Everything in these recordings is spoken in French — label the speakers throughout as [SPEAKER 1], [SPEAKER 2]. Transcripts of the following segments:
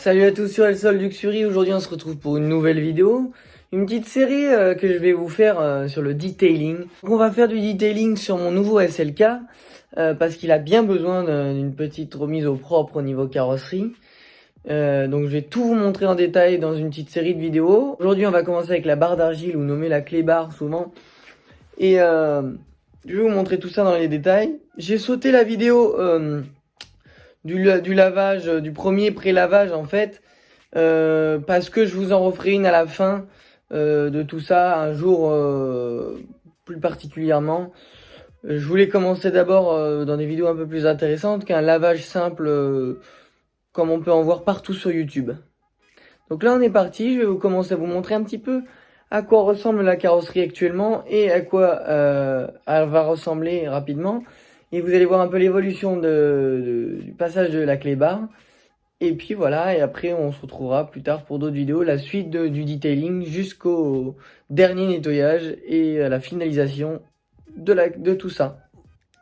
[SPEAKER 1] Salut à tous sur El Sol Luxury, aujourd'hui on se retrouve pour une nouvelle vidéo. Une petite série que je vais vous faire sur le detailing. Donc on va faire du detailing sur mon nouveau SLK parce qu'il a bien besoin d'une petite remise au propre au niveau carrosserie. Donc je vais tout vous montrer en détail dans une petite série de vidéos. Aujourd'hui on va commencer avec la barre d'argile ou nommée la clé barre souvent. Et je vais vous montrer tout ça dans les détails. J'ai sauté la vidéo du lavage, du premier pré-lavage en fait. Parce que je vous en referai une à la fin de tout ça, un jour plus particulièrement. Je voulais commencer d'abord dans des vidéos un peu plus intéressantes qu'un lavage simple comme on peut en voir partout sur YouTube. Donc là on est parti, je vais vous commencer à vous montrer un petit peu à quoi ressemble la carrosserie actuellement et à quoi elle va ressembler rapidement. Et vous allez voir un peu l'évolution du passage de la clé barre. Et puis voilà, et après on se retrouvera plus tard pour d'autres vidéos, la suite du detailing jusqu'au dernier nettoyage et à la finalisation de tout ça.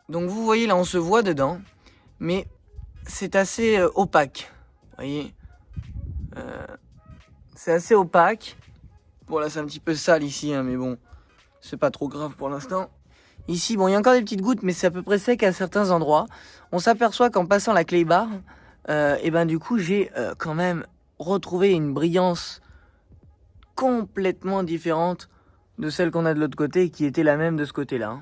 [SPEAKER 1] Donc vous voyez là on se voit dedans, mais c'est assez opaque, vous voyez, c'est assez opaque. Bon là c'est un petit peu sale ici, hein, mais bon, c'est pas trop grave pour l'instant. Ici bon il y a encore des petites gouttes, mais c'est à peu près sec à certains endroits. On s'aperçoit qu'en passant la clé barre, et ben du coup j'ai quand même retrouvé une brillance complètement différente de celle qu'on a de l'autre côté, qui était la même de ce côté-là.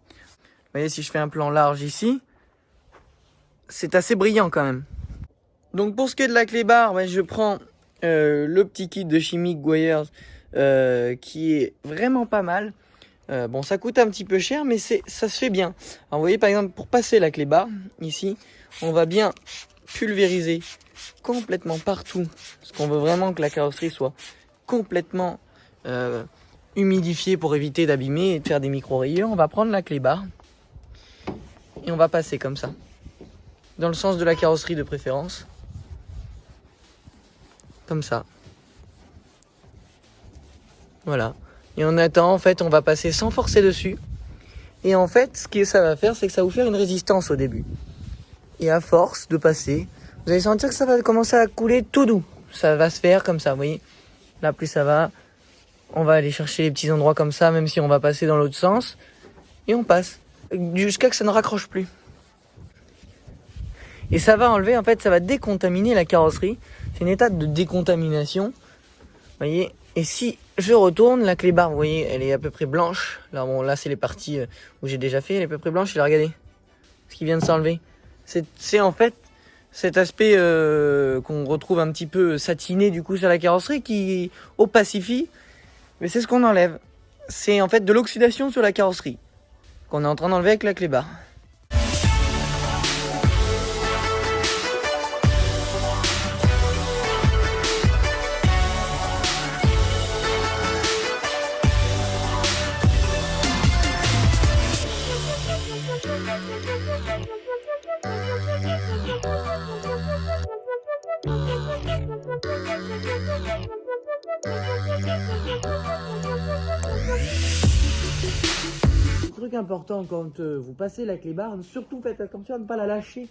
[SPEAKER 1] Vous voyez, si je fais un plan large ici, c'est assez brillant quand même. Donc pour ce qui est de la clé barre, ben, je prends le petit kit de Chimique Goyers qui est vraiment pas mal. Bon, ça coûte un petit peu cher, mais ça se fait bien. Alors vous voyez par exemple, pour passer la clé barre, ici, on va bien pulvériser complètement partout, parce qu'on veut vraiment que la carrosserie soit complètement humidifiée pour éviter d'abîmer et de faire des micro-rayures. On va prendre la clé barre et on va passer comme ça, dans le sens de la carrosserie de préférence, comme ça. Voilà. Et on attend, en fait, on va passer sans forcer dessus. Et en fait, ce que ça va faire, c'est que ça va vous faire une résistance au début. Et à force de passer, vous allez sentir que ça va commencer à couler tout doux. Ça va se faire comme ça, vous voyez. Là, plus ça va, on va aller chercher les petits endroits comme ça, même si on va passer dans l'autre sens. Et on passe, jusqu'à que ça ne raccroche plus. Et ça va enlever, en fait, ça va décontaminer la carrosserie. C'est une étape de décontamination. Vous voyez. Et si je retourne, la clé barre, vous voyez, elle est à peu près blanche. Là, bon, là, c'est les parties où j'ai déjà fait. Elle est à peu près blanche. Et là, regardez ce qui vient de s'enlever. C'est en fait cet aspect qu'on retrouve un petit peu satiné du coup sur la carrosserie qui opacifie. Mais c'est ce qu'on enlève. C'est en fait de l'oxydation sur la carrosserie qu'on est en train d'enlever avec la clé barre. Truc important quand vous passez la clé barre, surtout faites attention à ne pas la lâcher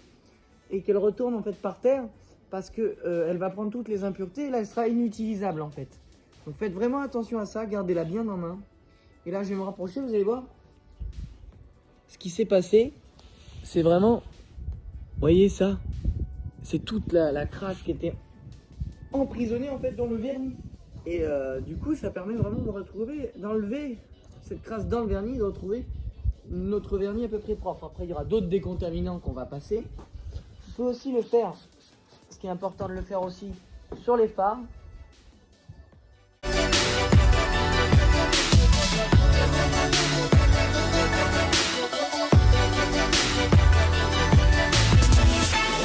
[SPEAKER 1] et qu'elle retourne en fait par terre parce que elle va prendre toutes les impuretés et là elle sera inutilisable en fait. Donc faites vraiment attention à ça, gardez-la bien en main. Et là je vais me rapprocher, vous allez voir ce qui s'est passé, c'est vraiment, vous voyez ça, c'est toute la crasse qui était emprisonnée en fait dans le vernis. Et du coup ça permet vraiment de retrouver, d'enlever cette crasse dans le vernis, de retrouver notre vernis à peu près propre. Après il y aura d'autres décontaminants qu'on va passer. On peut aussi le faire, ce qui est important de le faire aussi sur les phares.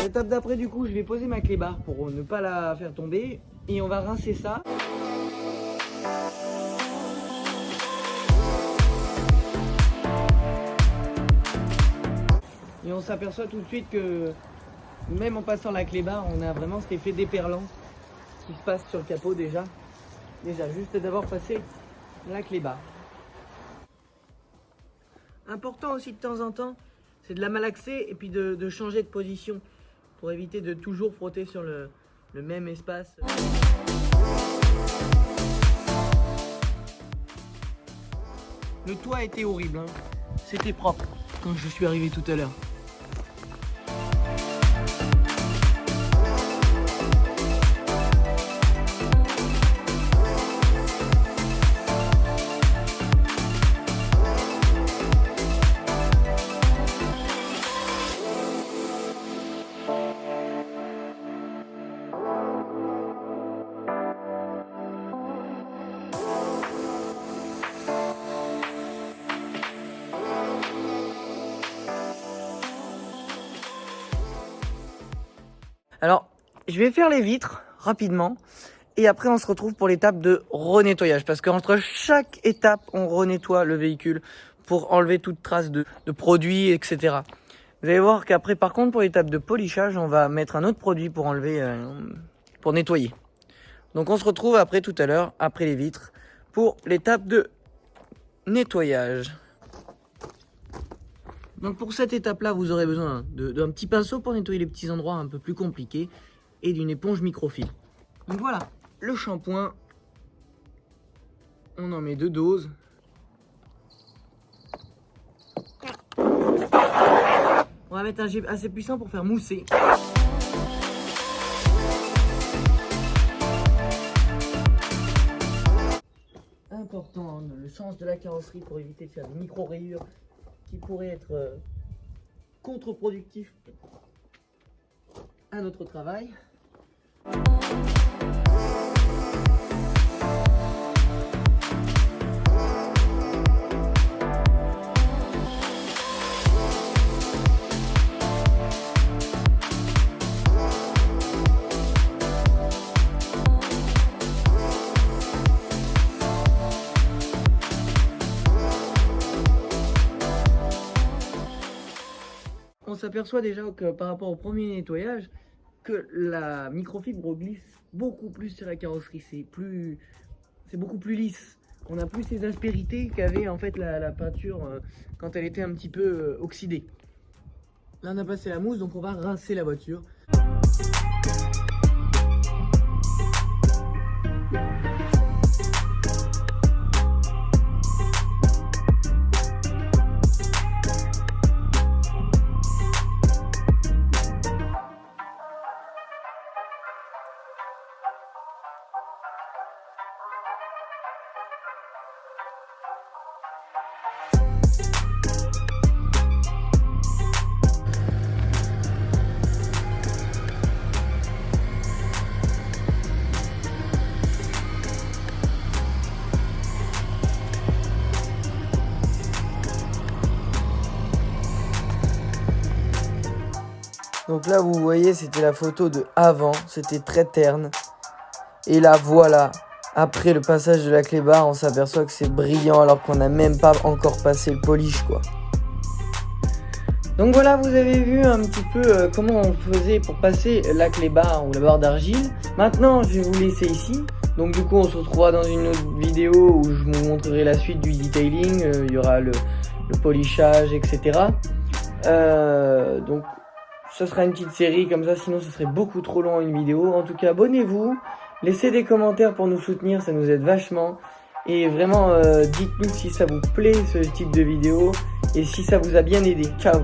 [SPEAKER 1] L'étape d'après du coup je vais poser ma clé barre pour ne pas la faire tomber et on va rincer ça. Et on s'aperçoit tout de suite que même en passant la clé barre, on a vraiment cet effet déperlant qui se passe sur le capot déjà. Déjà, juste d'avoir passé la clé barre. Important aussi de temps en temps, c'est de la malaxer et puis de changer de position pour éviter de toujours frotter sur le le même espace. Le toit était horrible, hein. C'était propre quand je suis arrivé tout à l'heure. Alors, je vais faire les vitres rapidement et après on se retrouve pour l'étape de renettoyage parce qu'entre chaque étape, on renettoie le véhicule pour enlever toute trace de produits, etc. Vous allez voir qu'après, par contre, pour l'étape de polissage, on va mettre un autre produit pour enlever, pour nettoyer. Donc on se retrouve après tout à l'heure, après les vitres, pour l'étape de nettoyage. Donc pour cette étape-là, vous aurez besoin d'un petit pinceau pour nettoyer les petits endroits un peu plus compliqués et d'une éponge microfibre. Donc voilà, le shampoing, on en met 2 doses. On va mettre un jet assez puissant pour faire mousser. Important, hein, le sens de la carrosserie pour éviter de faire des micro-rayures qui pourraient être contre-productifs à notre travail. On s'aperçoit déjà que par rapport au premier nettoyage, que la microfibre glisse beaucoup plus sur la carrosserie. C'est beaucoup plus lisse. On n'a plus ces aspérités qu'avait en fait la peinture quand elle était un petit peu oxydée. Là on a passé la mousse, donc on va rincer la voiture. Donc là, vous voyez, c'était la photo de avant. C'était très terne. Et là, voilà. Après le passage de la clé barre, on s'aperçoit que c'est brillant alors qu'on n'a même pas encore passé le polish, quoi. Donc voilà, vous avez vu un petit peu comment on faisait pour passer la clé barre ou la barre d'argile. Maintenant, je vais vous laisser ici. Donc du coup, on se retrouvera dans une autre vidéo où je vous montrerai la suite du detailing. Il y aura le polissage, etc. Donc ce sera une petite série comme ça, sinon ce serait beaucoup trop long une vidéo. En tout cas, abonnez-vous, laissez des commentaires pour nous soutenir, ça nous aide vachement. Et vraiment, dites-nous si ça vous plaît ce type de vidéo et si ça vous a bien aidé. Ciao!